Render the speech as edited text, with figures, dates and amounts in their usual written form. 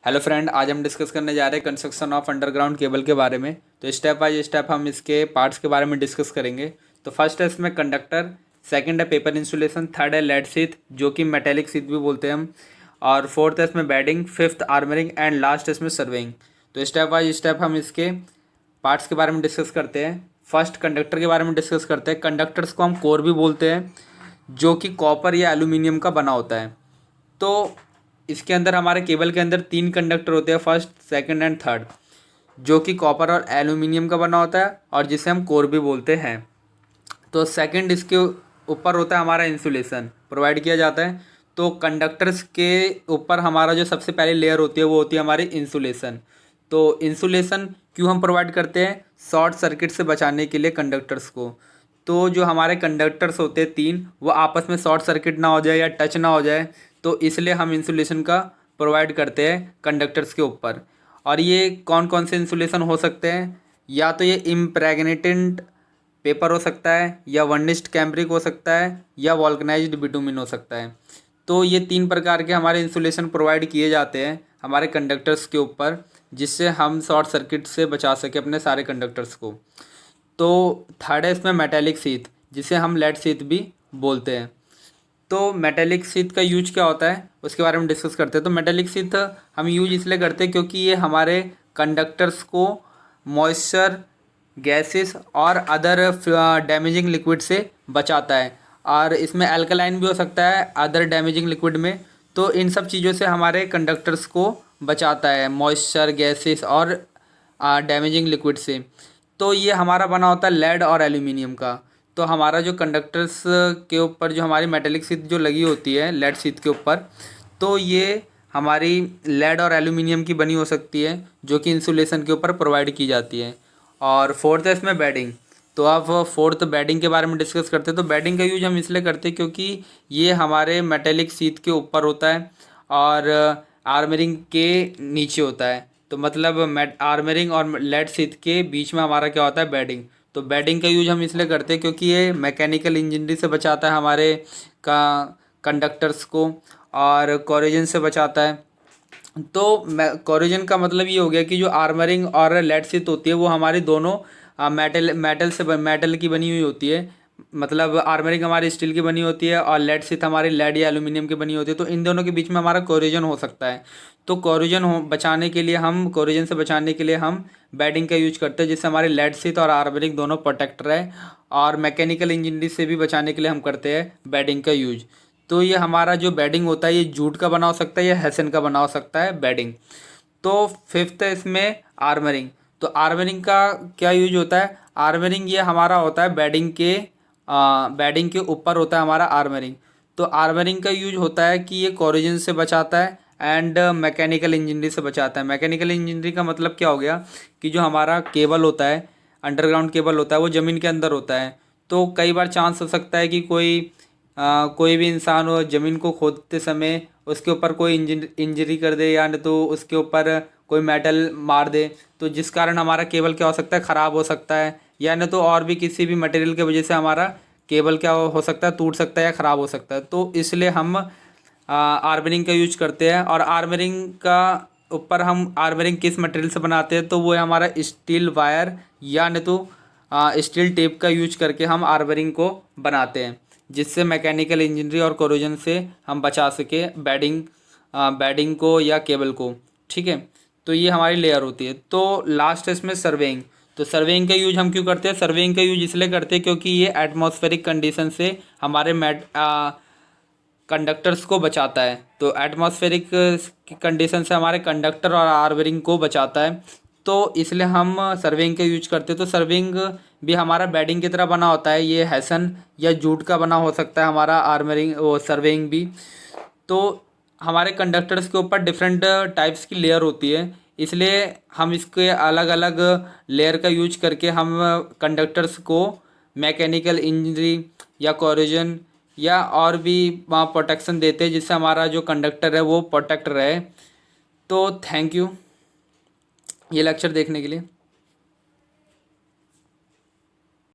Hello friend, आज हम discuss करने जा रहे हैं कंस्ट्रक्शन ऑफ अंडरग्राउंड केबल के बारे में। तो स्टेप बाय स्टेप हम इसके पार्ट्स के बारे में डिस्कस करेंगे। तो फर्स्ट है इसमें कंडक्टर, सेकंड है पेपर इंसुलेशन, थर्ड है लेड शीथ जो कि मेटेलिक शीथ भी बोलते हैं हम, और फोर्थ है इसमें bedding, fifth armouring and last इसमें सर्वेइंग। तो स्टेप बाय स्टेप हम इसके पार्ट्स के बारे में डिस्कस करते हैं। फर्स्ट कंडक्टर के बारे में डिस्कस करते हैं। कंडक्टर्स को हम कोर भी बोलते हैं, जो कि कॉपर या एल्यूमिनियम का बना होता है। तो इसके अंदर हमारे केबल के अंदर 3 कंडक्टर होते हैं, फर्स्ट, सेकंड एंड थर्ड, जो कि कॉपर और एल्यूमिनियम का बना होता है और जिसे हम कोर भी बोलते हैं। तो सेकंड, इसके ऊपर होता है हमारा इंसुलेशन प्रोवाइड किया जाता है। तो कंडक्टर्स के ऊपर हमारा जो सबसे पहली लेयर होती है वो होती है हमारी इंसुलेशन। तो इंसुलेशन क्यों हम प्रोवाइड करते हैं? शॉर्ट सर्किट से बचाने के लिए कंडक्टर्स को। तो जो हमारे कंडक्टर्स होते हैं 3, वो आपस में शॉर्ट सर्किट ना हो जाए या टच ना हो जाए, तो इसलिए हम इंसुलेशन का प्रोवाइड करते हैं कंडक्टर्स के ऊपर। और ये कौन कौन से इंसुलेशन हो सकते हैं? या तो ये इम्प्रेग्नेटेड पेपर हो सकता है, या वर्निश्ड कैम्ब्रिक हो सकता है, या वॉल्कनाइज्ड बिटुमिन हो सकता है। तो ये 3 प्रकार के हमारे इंसुलेशन प्रोवाइड किए जाते हैं हमारे कंडक्टर्स के ऊपर, जिससे हम शॉर्ट सर्किट से बचा सके अपने सारे कंडक्टर्स को। तो थर्ड है इसमें मेटेलिक शीथ, जिसे हम लेड शीथ भी बोलते हैं। तो मेटेलिक शीथ का यूज क्या होता है उसके बारे में डिस्कस करते हैं। तो मेटेलिक शीथ हम यूज इसलिए करते हैं क्योंकि ये हमारे कंडक्टर्स को मॉइस्चर, गैसेस और अदर डैमेजिंग लिक्विड से बचाता है। और इसमें अल्कलाइन भी हो सकता है अदर डैमेजिंग लिक्विड में। तो इन सब चीज़ों से हमारे कंडक्टर्स को बचाता है, मॉइस्चर, गैसेस और डैमेजिंग लिक्विड से। तो ये हमारा बना होता है लेड और एल्यूमिनियम का। तो हमारा जो कंडक्टर्स के ऊपर जो हमारी मेटेलिक शीथ जो लगी होती है लेड शीथ के ऊपर, तो ये हमारी लेड और एल्यूमिनियम की बनी हो सकती है, जो कि इंसुलेशन के ऊपर प्रोवाइड की जाती है। और फोर्थ है इसमें बेडिंग। तो अब फोर्थ बेडिंग के बारे में डिस्कस करते हैं। तो बेडिंग का यूज हम इसलिए करते हैं क्योंकि ये हमारे मेटेलिक शीथ के ऊपर होता है और आर्मरिंग के नीचे होता है। तो मतलब आर्मरिंग और लेड शीथ के बीच में हमारा क्या होता है? बेडिंग। तो बेडिंग का यूज हम इसलिए करते हैं क्योंकि ये मैकेनिकल इंजीनियरिंग से बचाता है हमारे का कंडक्टर्स को, और कोरोजन से बचाता है। तो कोरोजन का मतलब ये हो गया कि जो आर्मरिंग और लेड शीथ होती है वो हमारी दोनों मेटल की बनी हुई होती है। मतलब आर्मरिंग हमारी स्टील की बनी होती है और लेड शीथ हमारी लेड या एल्यूमिनियम की बनी होती है। तो इन दोनों के बीच में हमारा कोरोजन हो सकता है। तो कोरोजन हो बचाने के लिए हम कोरोजन से बचाने के लिए हम बेडिंग का यूज करते हैं, जिससे हमारे लेड शीथ और आर्मरिंग दोनों प्रोटेक्ट रहे। और मैकेनिकल इंजीनियरिंग से भी बचाने के लिए हम करते हैं बेडिंग का यूज। तो ये हमारा जो बेडिंग होता है ये जूट का बना हो सकता है या हेसन का बना हो सकता है बेडिंग। तो फिफ्थ है इसमें आर्मरिंग। तो आर्मरिंग का क्या यूज होता है? आर्मरिंग ये हमारा होता है बेडिंग के ऊपर होता है हमारा आर्मरिंग। तो आर्मरिंग का यूज होता है कि ये कोरोजन से बचाता है एंड मैकेनिकल इंजीनियरिंग से बचाता है। मैकेनिकल इंजीनियरिंग का मतलब क्या हो गया कि जो हमारा केबल होता है, अंडरग्राउंड केबल होता है, वो ज़मीन के अंदर होता है। तो कई बार चांस हो सकता है कि कोई भी इंसान हो ज़मीन को खोदते समय उसके ऊपर कोई इंजरी कर दे, या नहीं तो उसके ऊपर कोई मेटल मार दे, तो जिस कारण हमारा केबल क्या हो सकता है? ख़राब हो सकता है, या नहीं तो और भी किसी भी मटेरियल की वजह से हमारा केबल क्या हो सकता है? टूट सकता है या ख़राब हो सकता है। तो इसलिए हम आर्मरिंग का यूज करते हैं। और आर्मरिंग का ऊपर हम आर्मरिंग किस मटेरियल से बनाते हैं? तो वो है हमारा स्टील वायर या नहीं तो स्टील टेप का यूज करके हम आर्मरिंग को बनाते हैं, जिससे मैकेनिकल इंजीनियरिंग और कोरोजन से हम बचा सके बेडिंग को या केबल को। ठीक है, तो ये हमारी लेयर होती है। तो लास्ट है इसमें सर्वेइंग। तो सर्वेइंग का यूज हम क्यों करते हैं? सर्वेइंग का यूज इसलिए करते हैं क्योंकि ये एटमॉस्फेरिक कंडीशन से हमारे कंडक्टर्स को बचाता है। तो एटमॉस्फेरिक कंडीशन से हमारे कंडक्टर और आर्मरिंग को बचाता है, तो इसलिए हम सर्विंग का यूज करते हैं। तो सर्विंग भी हमारा बेडिंग की तरह बना होता है, ये हैसन या जूट का बना हो सकता है हमारा आर्मरिंग वो सर्विंग भी। तो हमारे कंडक्टर्स के ऊपर डिफरेंट टाइप्स की लेयर होती है, इसलिए हम इसके अलग अलग लेयर का यूज करके हम कंडक्टर्स को मैकेनिकल इंजीनियरिंग या कोरोजन या और भी वहाँ प्रोटेक्शन देते हैं, जिससे हमारा जो कंडक्टर है वो प्रोटेक्ट रहे। तो थैंक यू ये लेक्चर देखने के लिए।